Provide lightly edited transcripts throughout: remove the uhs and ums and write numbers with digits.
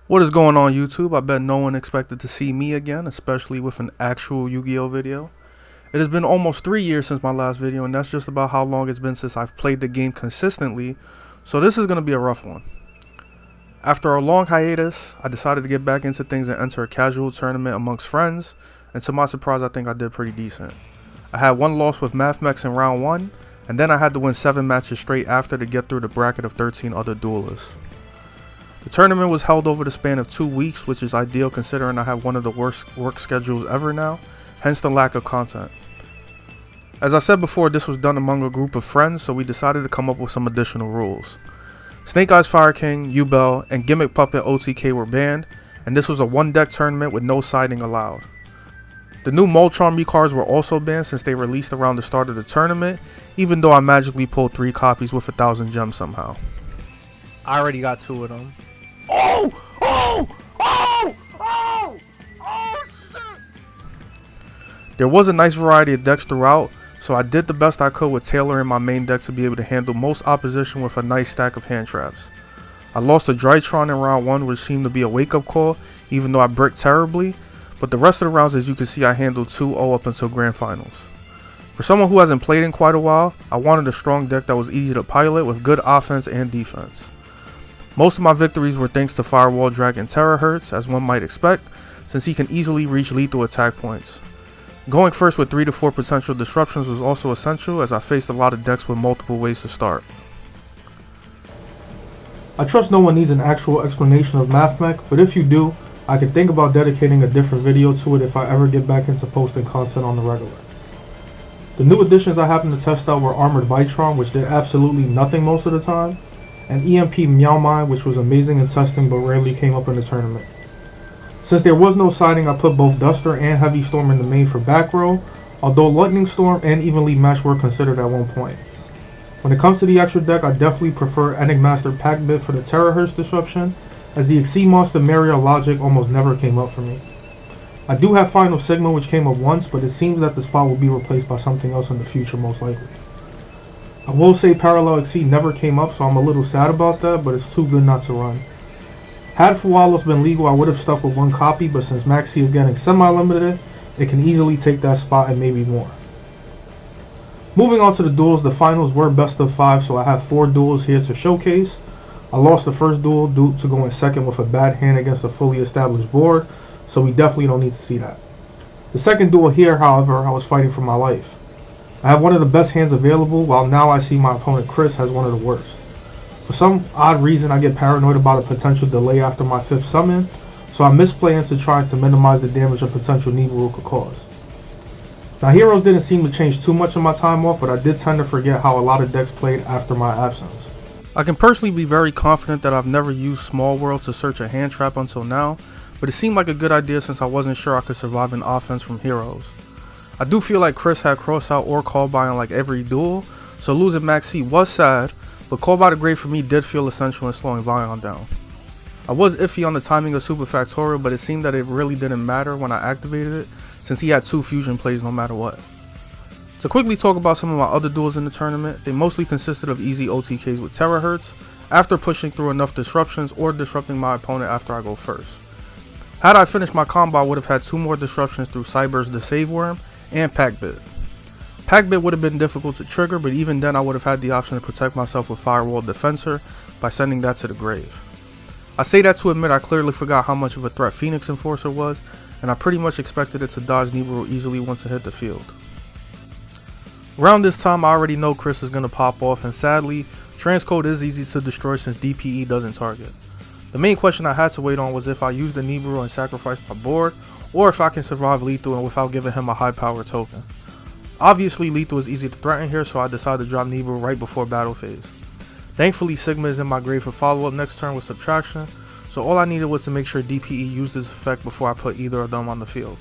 What is going on YouTube? I bet no one expected to see me again, especially with an actual Yu-Gi-Oh video. It has been almost 3 years since my last video, and that's just about how long it's been since I've played the game consistently, so this is going to be a rough one. After a long hiatus, I decided to get back into things and enter a casual tournament amongst friends, and to my surprise I think I did pretty decent. I had one loss with Mathmech in round 1, and then I had to win 7 matches straight after to get through the bracket of 13 other duelists. The tournament was held over the span of 2 weeks, which is ideal considering I have one of the worst work schedules ever now, hence the lack of content. As I said before, this was done among a group of friends, so we decided to come up with some additional rules. Snake Eyes Fire King, U-Bell, and Gimmick Puppet OTK were banned, and this was a one deck tournament with no siding allowed. The new Molcharm cards were also banned since they released around the start of the tournament, even though I magically pulled 3 copies with 1,000 gems somehow. I already got 2 of them. Shit! There was a nice variety of decks throughout, so I did the best I could with tailoring my main deck to be able to handle most opposition with a nice stack of hand traps. I lost to Drytron in round 1, which seemed to be a wake up call, even though I bricked terribly, but the rest of the rounds, as you can see, I handled 2-0 up until grand finals. For someone who hasn't played in quite a while, I wanted a strong deck that was easy to pilot with good offense and defense. Most of my victories were thanks to Firewall Dragon Terahertz, as one might expect, since he can easily reach lethal attack points. Going first with 3 to 4 potential disruptions was also essential, as I faced a lot of decks with multiple ways to start. I trust no one needs an actual explanation of Mathmech, but if you do, I could think about dedicating a different video to it if I ever get back into posting content on the regular. The new additions I happened to test out were Armored Vitron, which did absolutely nothing most of the time, and EMP Meowmine, which was amazing in testing but rarely came up in the tournament. Since there was no siding, I put both Duster and Heavy Storm in the main for back row, although Lightning Storm and Evenly Matched were considered at one point. When it comes to the extra deck, I definitely prefer Enigmaster Packbit for the Terahertz disruption, as the Exceed Monster Mario logic almost never came up for me. I do have Final Sigma, which came up once, but it seems that the spot will be replaced by something else in the future most likely. I will say Parallel Exceed never came up, so I'm a little sad about that, but it's too good not to run. Had Fualos been legal, I would have stuck with 1 copy, but since Maxi is getting semi-limited, it can easily take that spot and maybe more. Moving on to the duels, the finals were best of 5, so I have 4 duels here to showcase. I lost the first duel due to going second with a bad hand against a fully established board, so we definitely don't need to see that. The second duel here, however, I was fighting for my life. I have one of the best hands available, while now I see my opponent Chris has one of the worst. For some odd reason, I get paranoid about a potential delay after my 5th summon, so I misplay into trying to minimize the damage a potential Nibiru could cause. Now, heroes didn't seem to change too much in my time off, but I did tend to forget how a lot of decks played after my absence. I can personally be very confident that I've never used Small World to search a hand trap until now, but it seemed like a good idea since I wasn't sure I could survive an offense from heroes. I do feel like Chris had cross out or call by in like every duel, so losing Maxi was sad, but call by the grave for me did feel essential in slowing Vion down. I was iffy on the timing of Super Factorial, but it seemed that it really didn't matter when I activated it, since he had 2 fusion plays no matter what. To quickly talk about some of my other duels in the tournament, they mostly consisted of easy OTKs with Terahertz, after pushing through enough disruptions or disrupting my opponent after I go first. Had I finished my combo, I would have had 2 more disruptions through Cyber's the Save Worm and Packbit. Packbit would have been difficult to trigger, but even then I would have had the option to protect myself with Firewall Defensor by sending that to the grave. I say that to admit I clearly forgot how much of a threat Phoenix Enforcer was, and I pretty much expected it to dodge Nibiru easily once it hit the field. Around this time I already know Chris is going to pop off, and sadly, Transcode is easy to destroy since DPE doesn't target. The main question I had to wait on was if I use the Nibiru and sacrifice my board, or if I can survive lethal and without giving him a high power token. Obviously lethal is easy to threaten here, so I decided to drop Nibiru right before battle phase. Thankfully Sigma is in my grave for follow up next turn with subtraction, so all I needed was to make sure DPE used this effect before I put either of them on the field.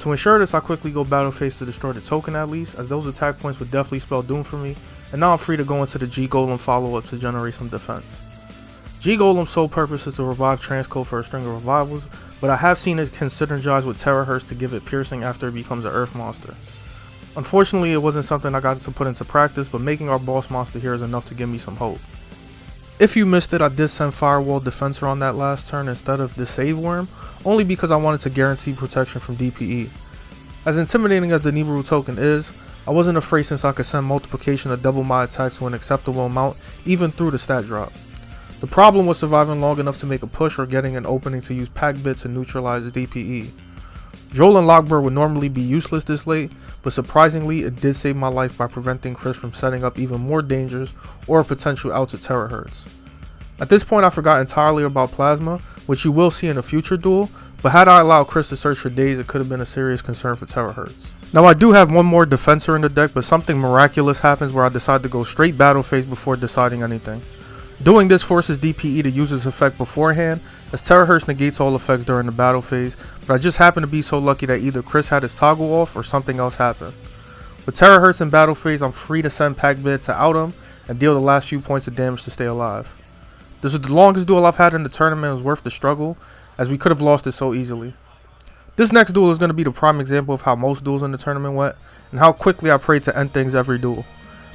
To ensure this, I quickly go battle phase to destroy the token at least, as those attack points would definitely spell doom for me, and now I'm free to go into the G Golem follow up to generate some defense. G Golem's sole purpose is to revive Transcode for a string of revivals, but I have seen it can synergize with Terahertz to give it piercing after it becomes an Earth monster. Unfortunately, it wasn't something I got to put into practice, but making our boss monster here is enough to give me some hope. If you missed it, I did send Firewall Defensor on that last turn instead of the Save Worm, only because I wanted to guarantee protection from DPE. As intimidating as the Nibiru token is, I wasn't afraid since I could send multiplication of double my attacks to an acceptable amount even through the stat drop. The problem was surviving long enough to make a push or getting an opening to use Pack Bit to neutralize DPE. Joel and Lockbird would normally be useless this late, but surprisingly it did save my life by preventing Chris from setting up even more dangers or a potential out to terahertz. At this point I forgot entirely about Plasma, which you will see in a future duel, but had I allowed Chris to search for days it could have been a serious concern for terahertz. Now I do have one more Defensor in the deck, but something miraculous happens where I decide to go straight battle phase before deciding anything. Doing this forces DPE to use its effect beforehand, as Terahertz negates all effects during the battle phase, but I just happened to be so lucky that either Chris had his toggle off or something else happened. With Terahertz in battle phase, I'm free to send Pack Bit to out him and deal the last few points of damage to stay alive. This was the longest duel I've had in the tournament and was worth the struggle, as we could have lost it so easily. This next duel is going to be the prime example of how most duels in the tournament went, and how quickly I prayed to end things every duel.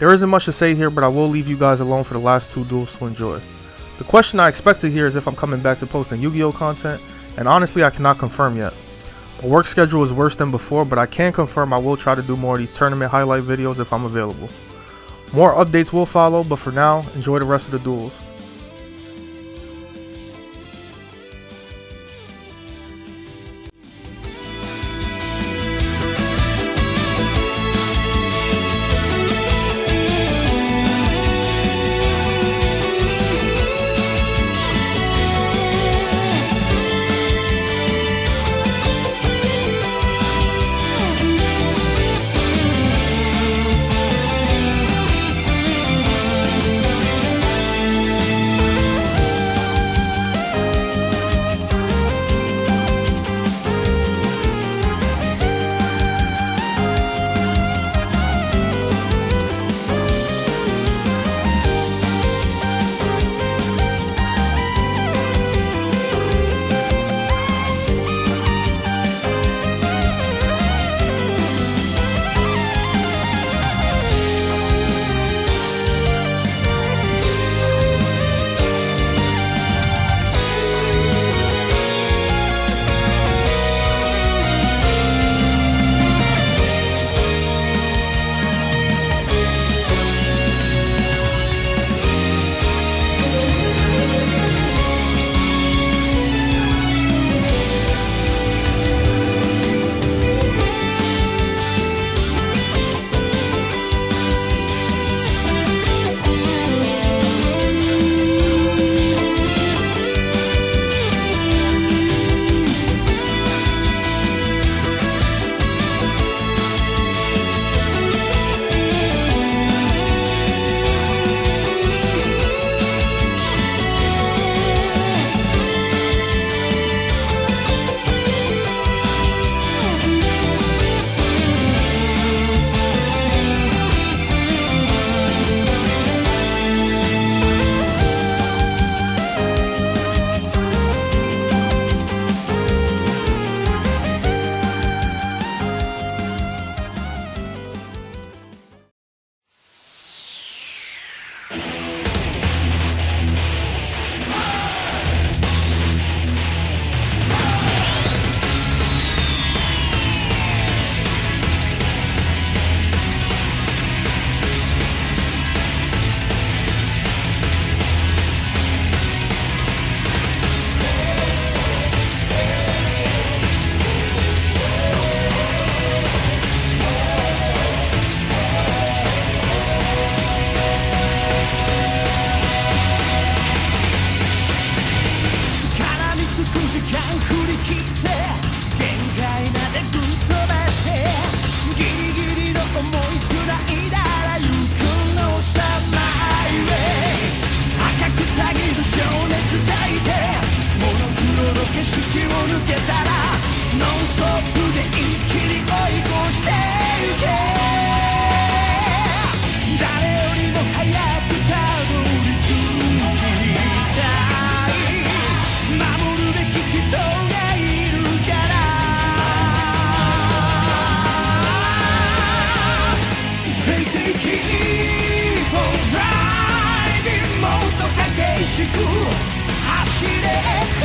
There isn't much to say here, but I will leave you guys alone for the last two duels to enjoy. The question I expect to hear is if I'm coming back to posting Yu-Gi-Oh content, and honestly I cannot confirm yet. My work schedule is worse than before, but I can confirm I will try to do more of these tournament highlight videos if I'm available. More updates will follow, but for now, enjoy the rest of the duels.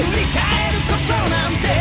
振り返ることなんて